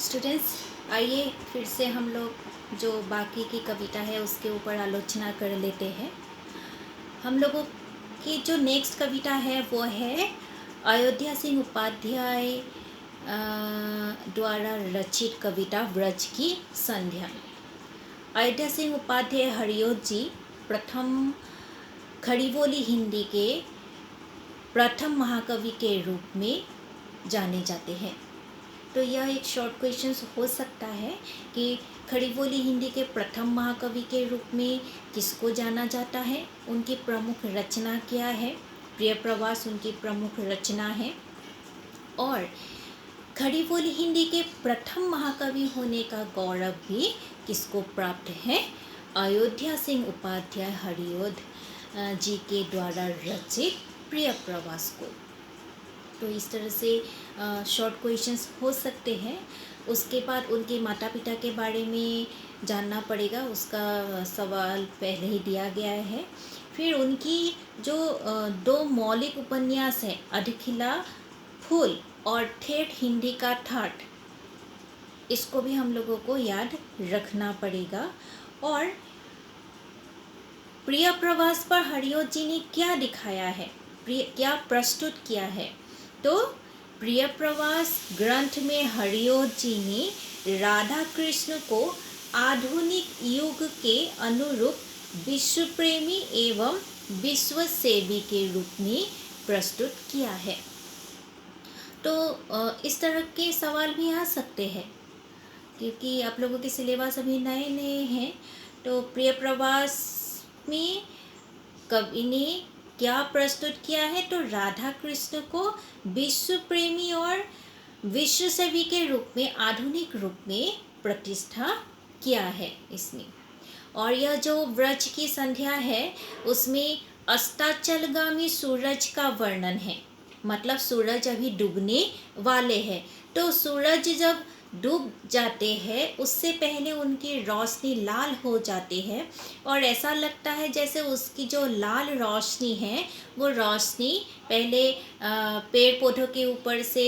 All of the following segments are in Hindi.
स्टूडेंट्स, आइए फिर से हम लोग जो बाकी की कविता है उसके ऊपर आलोचना कर लेते हैं। हम लोगों की जो नेक्स्ट कविता है वो है अयोध्या सिंह उपाध्याय द्वारा रचित कविता व्रज की संध्या। अयोध्या सिंह उपाध्याय हरिओद जी प्रथम खड़ी बोली हिंदी के प्रथम महाकवि के रूप में जाने जाते हैं। तो यह एक शॉर्ट क्वेश्चन हो सकता है कि खड़ी बोली हिंदी के प्रथम महाकवि के रूप में किसको जाना जाता है, उनकी प्रमुख रचना क्या है। प्रिय प्रवास उनकी प्रमुख रचना है और खड़ी बोली हिंदी के प्रथम महाकवि होने का गौरव भी किसको प्राप्त है, अयोध्या सिंह उपाध्याय हरिओद जी के द्वारा रचित प्रिय प्रवास को। तो इस तरह से शॉर्ट क्वेश्चंस हो सकते हैं। उसके बाद उनके माता पिता के बारे में जानना पड़ेगा, उसका सवाल पहले ही दिया गया है। फिर उनकी जो दो मौलिक उपन्यास हैं, अधखिला फूल और ठेठ हिंदी का ठाठ, इसको भी हम लोगों को याद रखना पड़ेगा। और प्रिय प्रवास पर हरिओद जी ने क्या दिखाया है, क्या प्रस्तुत किया है। तो प्रिय प्रवास ग्रंथ में हरिओद जी ने राधा कृष्ण को आधुनिक युग के अनुरूप विश्व प्रेमी एवं विश्व सेवी के रूप में प्रस्तुत किया है। तो इस तरह के सवाल भी आ सकते हैं क्योंकि आप लोगों के सिलेबस अभी नए नए हैं। तो प्रिय प्रवास में कवि ने क्या प्रस्तुत किया है, तो राधा कृष्ण को विश्व प्रेमी और विश्व सेवी के रूप में, आधुनिक रूप में प्रतिष्ठा किया है इसने। और यह जो व्रज की संध्या है उसमें अस्ताचलगामी सूरज का वर्णन है, मतलब सूरज अभी डूबने वाले हैं। तो सूरज जब डूब जाते हैं उससे पहले उनकी रोशनी लाल हो जाती है और ऐसा लगता है जैसे उसकी जो लाल रोशनी है वो रोशनी पहले पेड़ पौधों के ऊपर से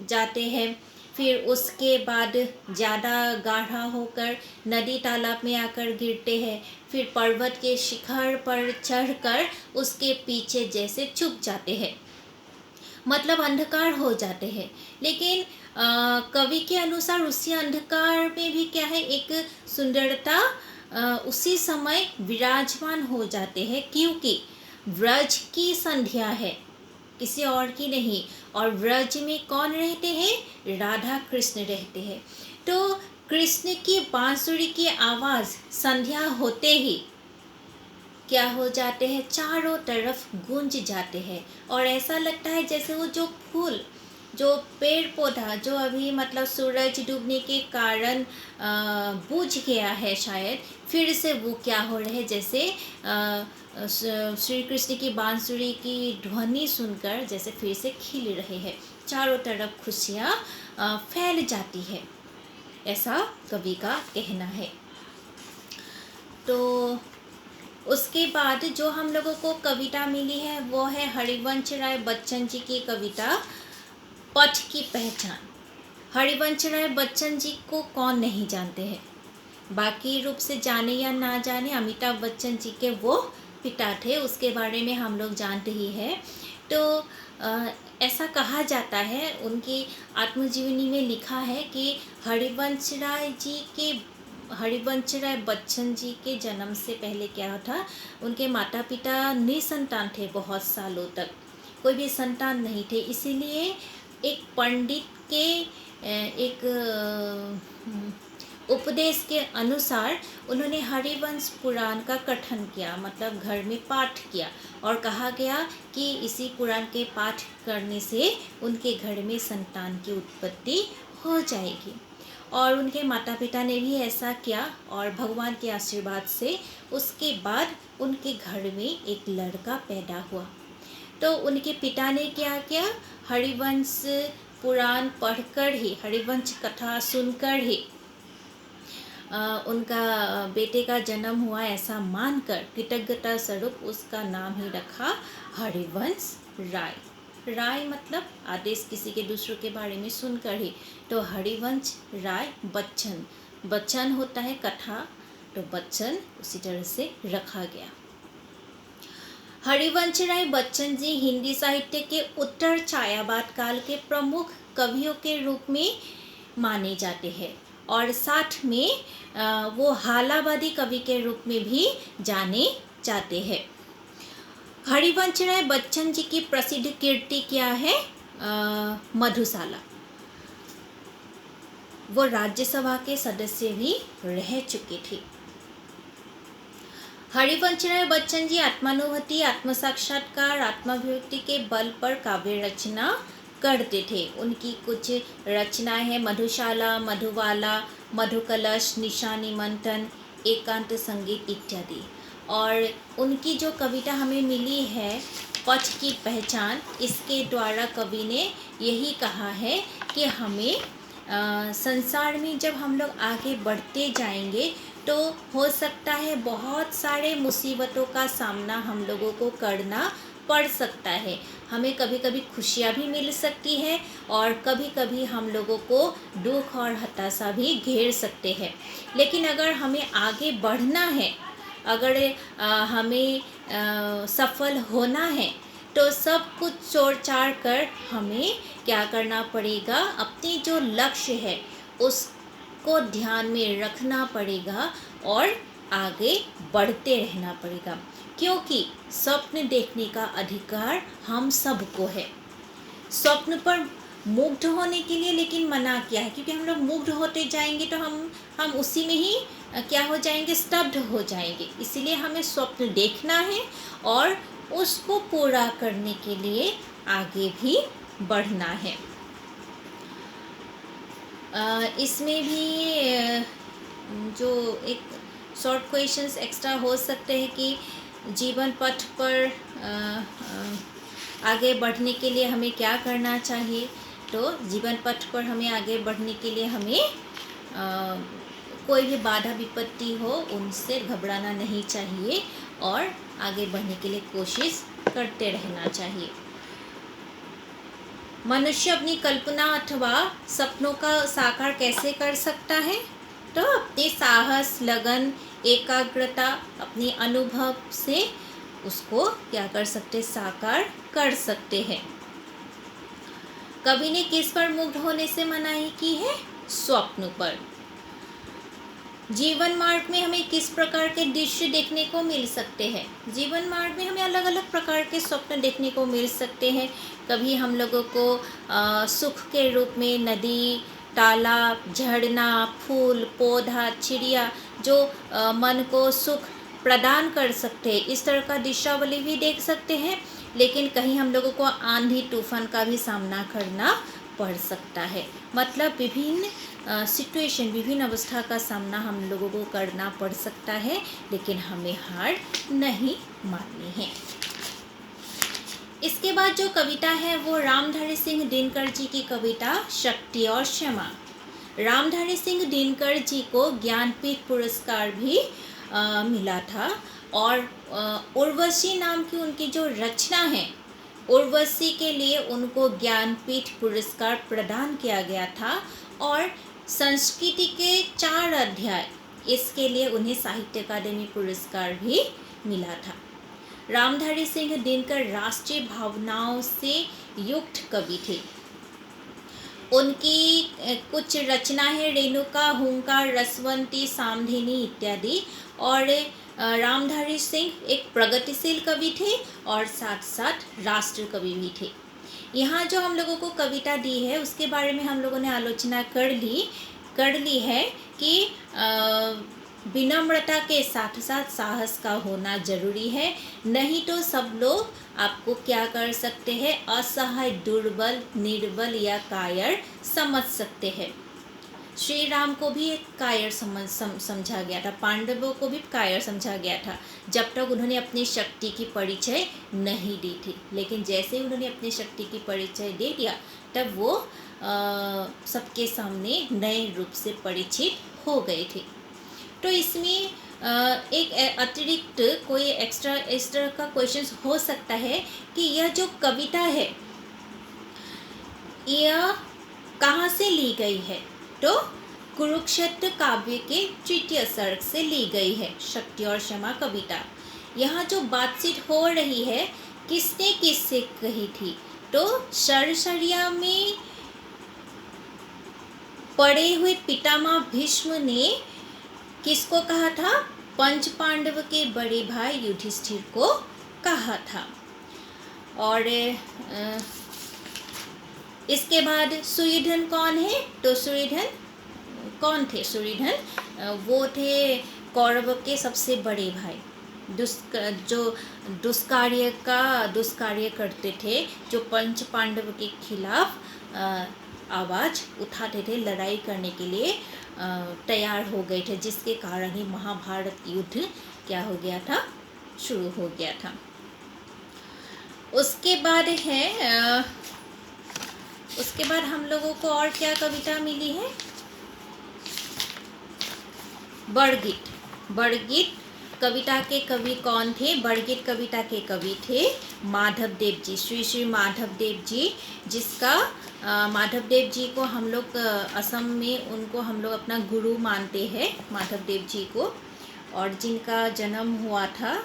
जाते हैं, फिर उसके बाद ज़्यादा गाढ़ा होकर नदी तालाब में आकर गिरते हैं, फिर पर्वत के शिखर पर चढ़कर उसके पीछे जैसे छुप जाते हैं, मतलब अंधकार हो जाते हैं। लेकिन कवि के अनुसार उसी अंधकार में भी क्या है, एक सुंदरता उसी समय विराजमान हो जाते हैं, क्योंकि व्रज की संध्या है, किसी और की नहीं। और व्रज में कौन रहते हैं, राधा कृष्ण रहते हैं। तो कृष्ण की बांसुरी की आवाज़ संध्या होते ही क्या हो जाते हैं, चारों तरफ गूंज जाते हैं और ऐसा लगता है जैसे वो जो फूल, जो पेड़ पौधा जो अभी मतलब सूरज डूबने के कारण बुझ गया है शायद, फिर से वो क्या हो रहे हैं, जैसे श्री कृष्ण की बांसुरी की ध्वनि सुनकर जैसे फिर से खिल रहे हैं, चारों तरफ खुशियाँ फैल जाती है, ऐसा कवि का कहना है। तो उसके बाद जो हम लोगों को कविता मिली है वो है हरिवंश राय बच्चन जी की कविता पथ की पहचान। हरिवंश राय बच्चन जी को कौन नहीं जानते हैं, बाकी रूप से जाने या ना जाने, अमिताभ बच्चन जी के वो पिता थे, उसके बारे में हम लोग जानते ही हैं। तो ऐसा कहा जाता है, उनकी आत्मजीवनी में लिखा है कि हरिवंश राय बच्चन जी के जन्म से पहले क्या था, उनके माता पिता निसंतान थे, बहुत सालों तक कोई भी संतान नहीं थे। इसीलिए एक पंडित के एक उपदेश के अनुसार उन्होंने हरिवंश पुराण का कथन किया, मतलब घर में पाठ किया और कहा गया कि इसी पुराण के पाठ करने से उनके घर में संतान की उत्पत्ति हो जाएगी। और उनके माता पिता ने भी ऐसा किया और भगवान के आशीर्वाद से उसके बाद उनके घर में एक लड़का पैदा हुआ। तो उनके पिता ने क्या किया, हरिवंश पुराण पढ़कर ही, हरिवंश कथा सुनकर ही उनका बेटे का जन्म हुआ ऐसा मानकर कृतज्ञता स्वरूप उसका नाम ही रखा हरिवंश राय। राय मतलब आदेश किसी के दूसरों के बारे में सुनकर ही, तो हरिवंश राय बच्चन, बच्चन होता है कथा, तो बच्चन उसी तरह से रखा गया। हरिवंश राय बच्चन जी हिंदी साहित्य के उत्तर छायावाद काल के प्रमुख कवियों के रूप में माने जाते हैं और साथ में वो हालावादी कवि के रूप में भी जाने जाते हैं। हरिवंश राय बच्चन जी की प्रसिद्ध कीर्ति क्या है? मधुशाला। वो राज्यसभा के सदस्य भी रह चुके थे। हरिवंश राय बच्चन जी आत्मानुभूति, आत्मसाक्षात्कार, आत्माभिव्यक्ति के बल पर काव्य रचना करते थे। उनकी कुछ रचनाएं हैं मधुशाला, मधुबाला, मधुकलश, निशानी मंथन, एकांत संगीत इत्यादि। और उनकी जो कविता हमें मिली है पथ की पहचान, इसके द्वारा कवि ने यही कहा है कि हमें संसार में जब हम लोग आगे बढ़ते जाएंगे तो हो सकता है बहुत सारे मुसीबतों का सामना हम लोगों को करना पड़ सकता है। हमें कभी कभी खुशियाँ भी मिल सकती है और कभी कभी हम लोगों को दुख और हताशा भी घेर सकते हैं। लेकिन अगर हमें आगे बढ़ना है, अगर हमें सफल होना है, तो सब कुछ छोड़ छाड़ कर हमें क्या करना पड़ेगा? अपनी जो लक्ष्य है उसको ध्यान में रखना पड़ेगा और आगे बढ़ते रहना पड़ेगा, क्योंकि स्वप्न देखने का अधिकार हम सबको है। स्वप्न पर मुग्ध होने के लिए लेकिन मना किया है, क्योंकि हम लोग मुग्ध होते जाएंगे तो हम उसी में ही क्या हो जाएंगे? स्तब्ध हो जाएंगे। इसीलिए हमें स्वप्न देखना है और उसको पूरा करने के लिए आगे भी बढ़ना है। इसमें भी जो एक शॉर्ट क्वेश्चंस एक्स्ट्रा हो सकते हैं कि जीवन पथ पर आगे बढ़ने के लिए हमें क्या करना चाहिए। तो जीवन पथ पर हमें आगे बढ़ने के लिए हमें कोई भी बाधा विपत्ति हो उनसे घबराना नहीं चाहिए और आगे बढ़ने के लिए कोशिश करते रहना चाहिए। मनुष्य अपनी कल्पना अथवा सपनों का साकार कैसे कर सकता है? तो अपने साहस, लगन, एकाग्रता, अपने अनुभव से उसको क्या कर सकते? साकार कर सकते हैं। कवि ने किस पर मुग्ध होने से मनाही की है? स्वप्न पर। जीवन मार्ग में हमें किस प्रकार के दृश्य देखने को मिल सकते हैं? जीवन मार्ग में हमें अलग अलग प्रकार के स्वप्न देखने को मिल सकते हैं। कभी हम लोगों को सुख के रूप में नदी, तालाब, झरना, फूल, पौधा, चिड़िया जो मन को सुख प्रदान कर सकते हैं, इस तरह का दृश्यावली भी देख सकते हैं। लेकिन कहीं हम लोगों को आंधी तूफान का भी सामना करना पड़ सकता है। मतलब विभिन्न सिचुएशन, विभिन्न अवस्था का सामना हम लोगों को करना पड़ सकता है, लेकिन हमें हार नहीं माननी है। इसके बाद जो कविता है वो रामधारी सिंह दिनकर जी की कविता शक्ति और क्षमा। रामधारी सिंह दिनकर जी को ज्ञानपीठ पुरस्कार भी मिला था और उर्वशी नाम की उनकी जो रचना है, उर्वशी के लिए उनको ज्ञानपीठ पुरस्कार प्रदान किया गया था और संस्कृति के 4 अध्याय, इसके लिए उन्हें साहित्य अकादमी पुरस्कार भी मिला था। रामधारी सिंह दिनकर राष्ट्रीय भावनाओं से युक्त कवि थे। उनकी कुछ रचनाएं रेणुका, हुंकार, रसवंती, सामधिनी इत्यादि। और रामधारी सिंह एक प्रगतिशील कवि थे और साथ साथ राष्ट्र कवि भी थे। यहाँ जो हम लोगों को कविता दी है उसके बारे में हम लोगों ने आलोचना कर ली है कि विनम्रता के साथ साथ साहस का होना जरूरी है, नहीं तो सब लोग आपको क्या कर सकते हैं? असहाय, दुर्बल, निर्बल या कायर समझ सकते हैं। श्री राम को भी एक कायर समझा गया था, पांडवों को भी कायर समझा गया था जब तक उन्होंने अपनी शक्ति की परिचय नहीं दी थी। लेकिन जैसे ही उन्होंने अपनी शक्ति की परिचय दे दिया तब वो सबके सामने नए रूप से परिचित हो गए थे। तो इसमें एक अतिरिक्त कोई एक्स्ट्रा इस तरह का क्वेश्चन हो सकता है कि यह जो कविता है यह कहाँ से ली गई है? तो कुरुक्षेत्र काव्य के तृतीय सर्ग से ली गई है, शक्ति और क्षमा कविता। यहाँ जो बातचीत हो रही है किसने किससे कही थी? तो सरसरिया में पड़े हुए पितामह भीष्म ने किसको कहा था? पंच पांडव के बड़े भाई युधिष्ठिर को कहा था। और इसके बाद सुयोधन कौन है? तो सुयोधन कौन थे? सुयोधन वो थे कौरव के सबसे बड़े भाई, जो दुष्कार्य करते थे, जो पंच पांडव के खिलाफ आवाज़ उठाते थे, लड़ाई करने के लिए तैयार हो गए थे, जिसके कारण ही महाभारत युद्ध क्या हो गया था? शुरू हो गया था। उसके बाद हम लोगों को और क्या कविता मिली है? बड़गीत। बड़गीत कविता के कवि कौन थे? बड़गीत कविता के कवि थे माधव देव जी, श्री श्री माधव देव जी, जिसका माधव देव जी को हम लोग असम में उनको हम लोग अपना गुरु मानते हैं, माधव देव जी को, और जिनका जन्म हुआ था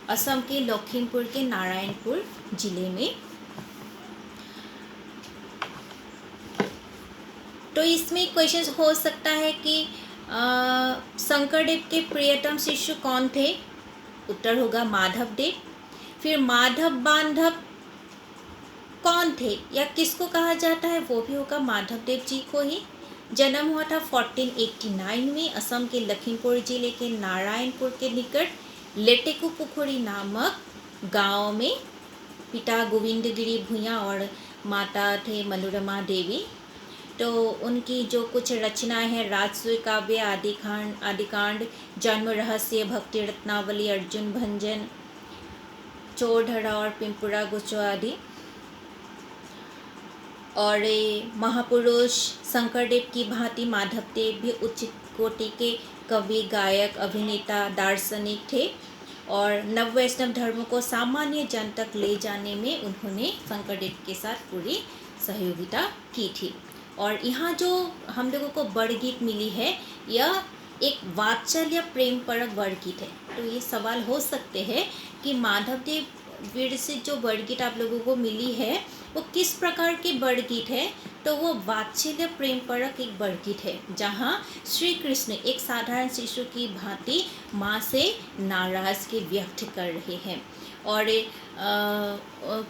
असम के लखीमपुर के नारायणपुर जिले में। तो इसमें क्वेश्चन हो सकता है कि शंकरदेव के प्रियतम शिष्य कौन थे? उत्तर होगा माधव देव। फिर माधव बांधव कौन थे या किसको कहा जाता है? वो भी होगा माधव देव जी को ही। जन्म हुआ था 1489 में असम के लखीमपुर जिले के नारायणपुर के निकट लेटेकू पुखुरी नामक गांव में। पिता गोविंदगिरी भूया और माता थे मनोरमा देवी। तो उनकी जो कुछ रचनाएं हैं, राजसूय काव्य, आदिकांड, जन्म रहस्य, भक्ति रत्नावली, अर्जुन भंजन, चोरधरा और पिंपुरा गुच्चो आदि। और महापुरुष शंकरदेव की भांति माधव देव भी उच्च कोटि के कवि, गायक, अभिनेता, दार्शनिक थे और नव वैष्णव धर्म को सामान्य जन तक ले जाने में उन्होंने शंकरदेव के साथ पूरी सहयोगिता की थी। और यहाँ जो हम लोगों को बड़गीत मिली है, यह एक वात्सल्य प्रेम परक बड़गीत है। तो ये सवाल हो सकते हैं कि माधव देव वीर से जो बड़गीत आप लोगों को मिली है वो किस प्रकार की बड़गीत है? तो वो वात्सल्य प्रेम परक एक बड़गीत है, जहाँ श्री कृष्ण एक साधारण शिशु की भांति माँ से नाराज़गी व्यक्त कर रहे हैं। और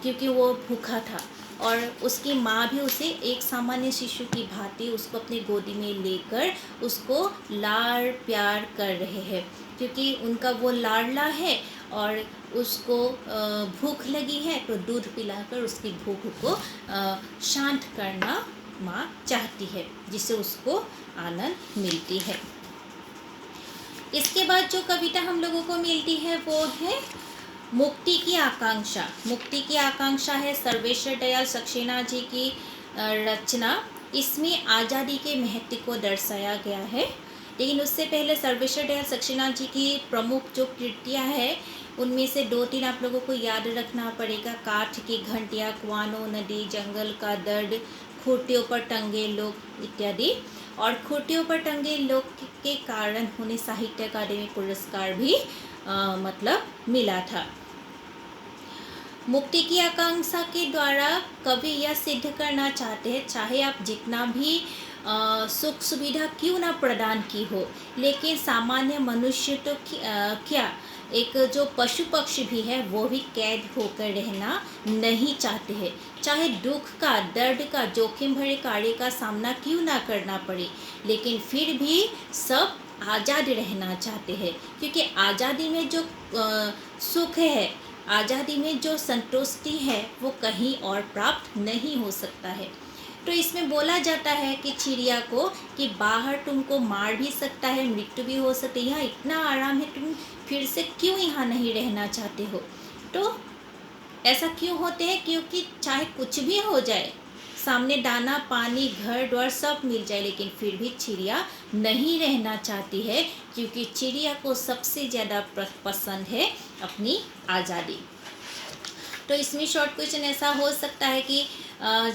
क्योंकि वो भूखा था और उसकी माँ भी उसे एक सामान्य शिशु की भांति उसको अपनी गोदी में लेकर उसको लाड़ प्यार कर रहे हैं, क्योंकि उनका वो लाडला है और उसको भूख लगी है, तो दूध पिलाकर उसकी भूख को शांत करना माँ चाहती है, जिससे उसको आनंद मिलती है। इसके बाद जो कविता हम लोगों को मिलती है वो है मुक्ति की आकांक्षा। मुक्ति की आकांक्षा है सर्वेश्वर दयाल सक्सेना जी की रचना। इसमें आज़ादी के महत्व को दर्शाया गया है। लेकिन उससे पहले सर्वेश्वर दयाल सक्सेना जी की प्रमुख जो कृतियाँ हैं उनमें से 2-3 आप लोगों को याद रखना पड़ेगा। काठ की घंटियाँ, कुआनो नदी, जंगल का दर्द, खूंटियों पर टंगे लोग इत्यादि। और खूंटियों पर टंगे लोग के कारण उन्हें साहित्य अकादमी पुरस्कार भी मिला था। मुक्ति की आकांक्षा के द्वारा कवि यह सिद्ध करना चाहते हैं, चाहे आप जितना भी सुख सुविधा क्यों ना प्रदान की हो, लेकिन सामान्य मनुष्य तो क्या एक जो पशु पक्षी भी है वो भी कैद होकर रहना नहीं चाहते हैं। चाहे दुख का, दर्द का, जोखिम भरे कार्य का सामना क्यों ना करना पड़े, लेकिन फिर भी सब आज़ाद रहना चाहते हैं, क्योंकि आज़ादी में जो सुख है, आज़ादी में जो संतुष्टि है वो कहीं और प्राप्त नहीं हो सकता है। तो इसमें बोला जाता है कि चिड़िया को कि बाहर तुमको मार भी सकता है, मृत्यु भी हो सकती है, यहाँ इतना आराम है, तुम फिर से क्यों यहाँ नहीं रहना चाहते हो? तो ऐसा क्यों होते हैं? क्योंकि चाहे कुछ भी हो जाए, सामने दाना पानी घर द्वार सब मिल जाए, लेकिन फिर भी चिड़िया नहीं रहना चाहती है, क्योंकि चिड़िया को सबसे ज़्यादा पसंद है अपनी आज़ादी। तो इसमें शॉर्ट क्वेश्चन ऐसा हो सकता है कि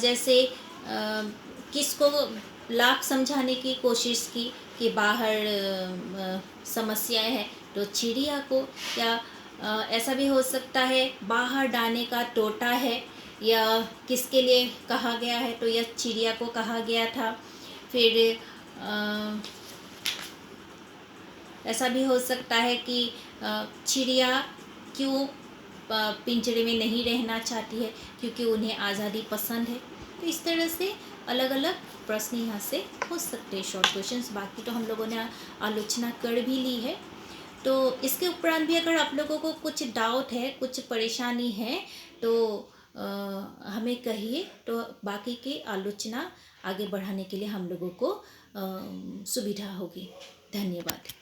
जैसे किसको लाख समझाने की कोशिश की कि बाहर समस्याएं हैं, तो चिड़िया को। या ऐसा भी हो सकता है बाहर डालने का तोता है, या किसके लिए कहा गया है, तो यह चिड़िया को कहा गया था। फिर ऐसा भी हो सकता है कि चिड़िया क्यों पिंजरे में नहीं रहना चाहती है, क्योंकि उन्हें आज़ादी पसंद है। तो इस तरह से अलग अलग प्रश्न यहाँ से हो सकते हैं शॉर्ट क्वेश्चंस। बाकी तो हम लोगों ने आलोचना कर भी ली है। तो इसके उपरांत भी अगर आप लोगों को कुछ डाउट है, कुछ परेशानी है, तो हमें कहिए, तो बाकी की आलोचना आगे बढ़ाने के लिए हम लोगों को सुविधा होगी। धन्यवाद।